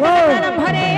प्रारंभरे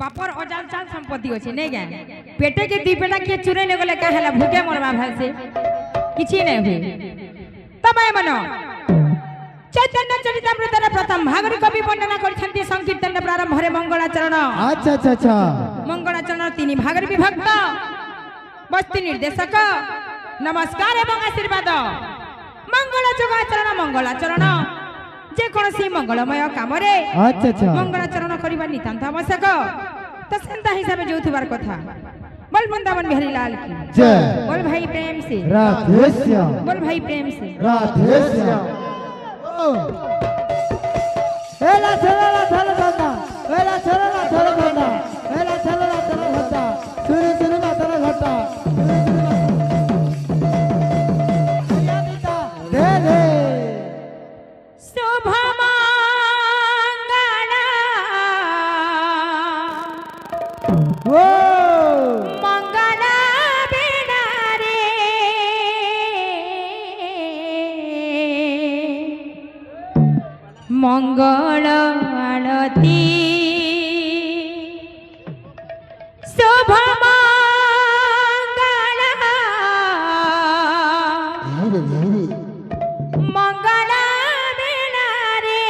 बापर अजान चाल संपत्ति अछि नै गे पेटे के दी पेटा के चुरे ले गले का हला भूखे मरबा भल से किछि नै हुई तब आय मनो चैतन्य चरितामृत प्रथम भागवत कवि वर्णना करछन्ति संकीर्तन प्रारंभ हरे मंगलाचरण अच्छा अच्छा अच्छा मंगलाचरण तीन भागवत विभक्त वस्तु निर्देशक नमस्कार एवं आशीर्वाद मंगल जोगाचरण मंगलाचरण जे कोनसी मंगलमय काम रे अच्छा अच्छा मंगलाचरण करिबा नितांत आवश्यक तो सेंता हिसाब से जोथुबार कथा बोल वृंदावन बिहारी लाल की जय बोल भाई प्रेम से राधे श्याम बोल भाई प्रेम से राधे श्याम एला चला चला धंदा एला चला चला धंदा एला चला चला धंदा सुनु सुनु ना चला घटा दे दे शुभ मंगल ओ मंगल बिना रे मंगल आरती शुभ मंगल मंगल बिना रे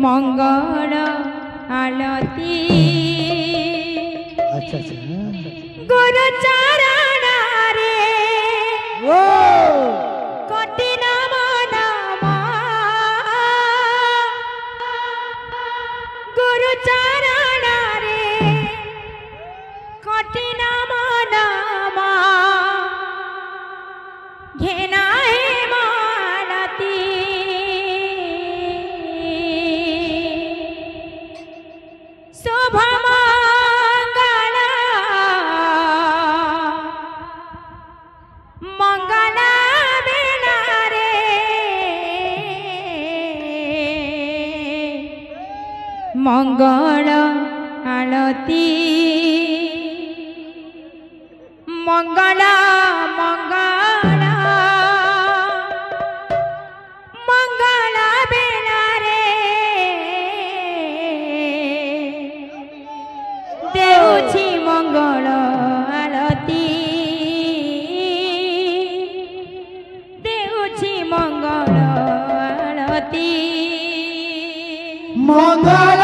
मंगल आरती अच्छा अच्छा गुरु चरण रे ओ कोटि नमो नमः गुरु चरण रे कोटि नमो नमः घेना हे मालती शुभ मंगल मंगल बिना रे मंगल आरती मंगल मंगल मंगल बिना रे देउछि मंगल आरती देउछि मंगल आरती मंगल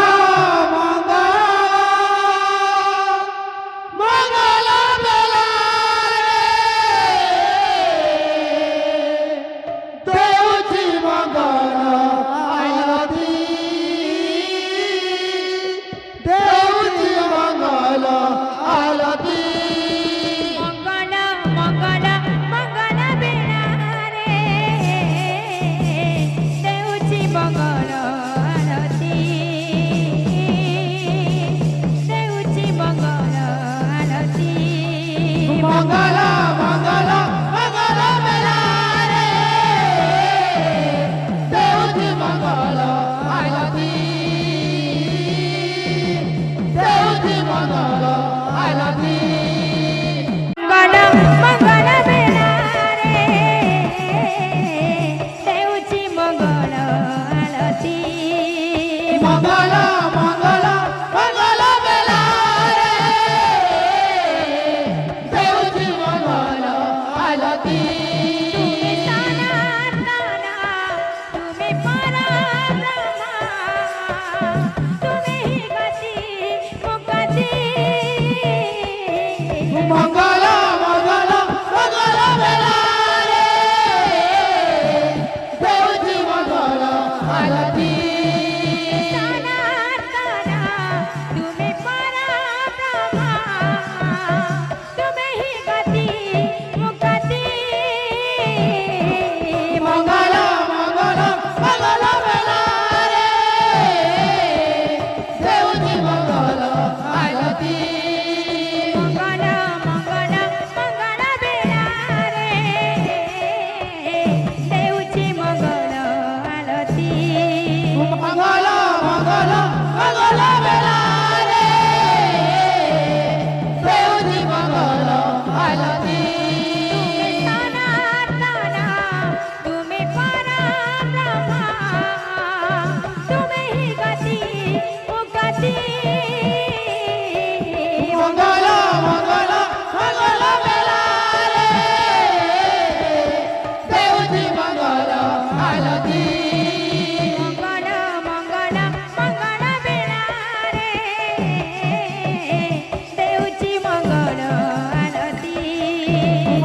मंगल बेला देउछि मंगल आरती देउछि मंगल आरती मंगल मंगल मंगल बिना रे देउछि मंगल आरती देउछि मंगल आरती मंगल मंगल मंगल बेला देउछि मंगल आरती देउछि मंगल आरती मंगल मंगल बिना रे देउछि मंगल आरती मंगल मंगल मंगल बेला देउछि मंगल आरती तुम्हें ताना ताना तुम्हें पराब्रह्म तुम्हें ही गति मुक्ति मंगल मंगल मंगल बेला देउछि मंगल आरती आरती सनातना तुम्ही परब्रह्मा तुम्ही ही गती मुक्ती मंगल मंगल मंगल बेला रे देऊची मंगल आरती मंगल मंगल मंगल बेला रे देऊची मंगल आरती मंगल मंगल मंगल बेला रे देऊची मंगल आरती सनातना तुम्ही परब्रह्मा तुम्ही ही गती मुक्ती मंगल मंगल मंगल बेला रे देऊची मंगल आरती मंगल मंगल मंगल बेला रे देऊची मंगल आरती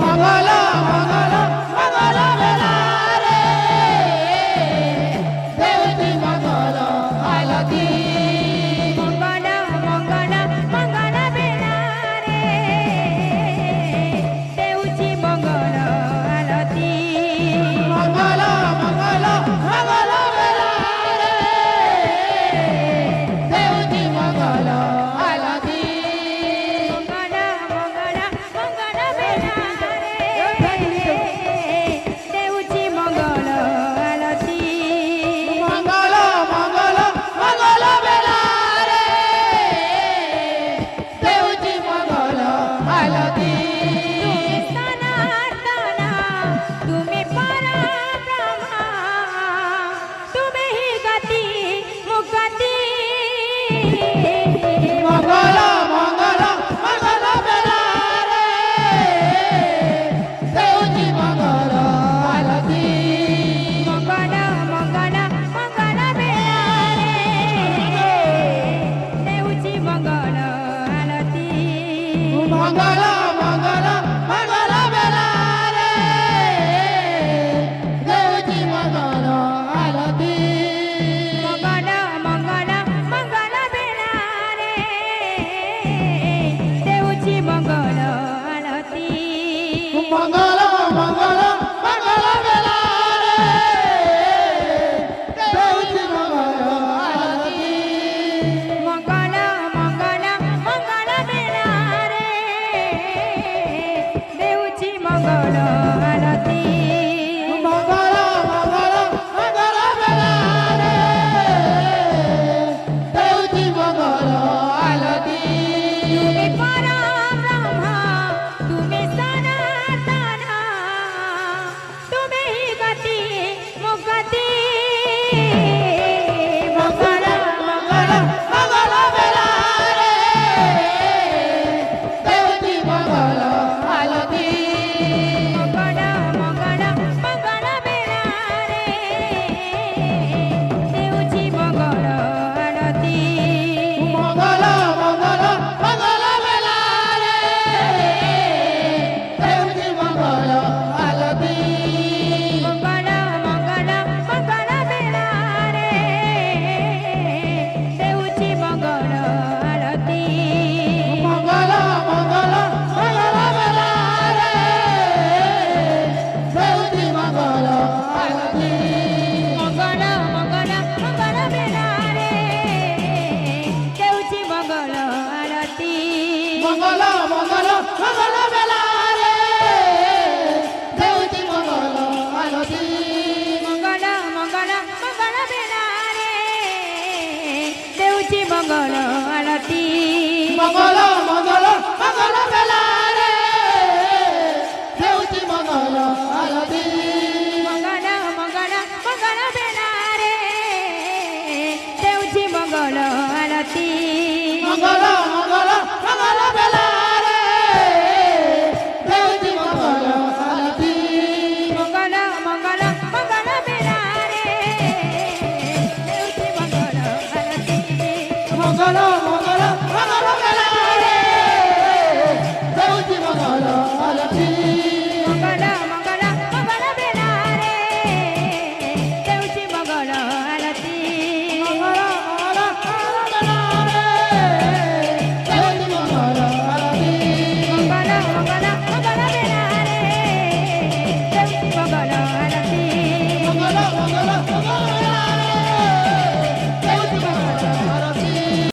मंगल मंगल मंगल बेला रे देऊची मंगल आरती मंगल मंगल मंगल बेला रे देऊची मंगल आरती मंगल मंगल मंगल बेला रे देऊची मंगल आरती मंगल मंगल मंगल बेला रे देऊची मंगल आरती मंगल मंगल मंगल बेला रे देऊची मंगल आरती सनातना तुम्ही परब्रह्मा तुम्ही ही गती मुक्ती मंगल मंगल मंगल बेला रे देऊची मंगल आरती मंगल मंगल मंगल बेला रे देऊची मंगल आरती मंगल मंगल मंगल बेला रे देऊची मंगल आरती मंगल मंगल मंगल बेला रे देऊची मंगल आरती मंगल मंगल मंगल बेला रे देऊची मंगल आरती मंगल मंगल मंगल बेला रे देऊची मंगल आरती मंगल मंगल मंगल बेला रे देऊची मंगल आरती तुम्ही परब्रह्मा तुम्ही सनातना तुम्ही ही गती मुक्ती मंगल मंगल मंगल बेला रे देऊची मंगल आरती मंगल मंगल मंगल बेला रे देऊची मंगल आरती मंगल मंगल मंगल बेला रे देऊची मंगल आरती मंगल मंगल मंगल बेला रे देऊची मंगल आरती मंगल मंगल मंगल बेला रे देऊची मंगल आरती मंगल मंगल मंगल बेला रे देऊची मंगल आरती मंगल मंगल मंगल बेला रे देऊची मंगल आरती मंगल मंगल मंगल बेला रे देऊची मंगल आरती मंगल मंगल मंगल बेला रे देऊची मंगल आरती मंगल मंगल मंगल बेला रे देऊची मंगल आरती मंगल मंगल मंगल बेला रे देऊची मंगल आरती मंगल मंगल मंगल बेला रे देऊची मंगल आरती मंगल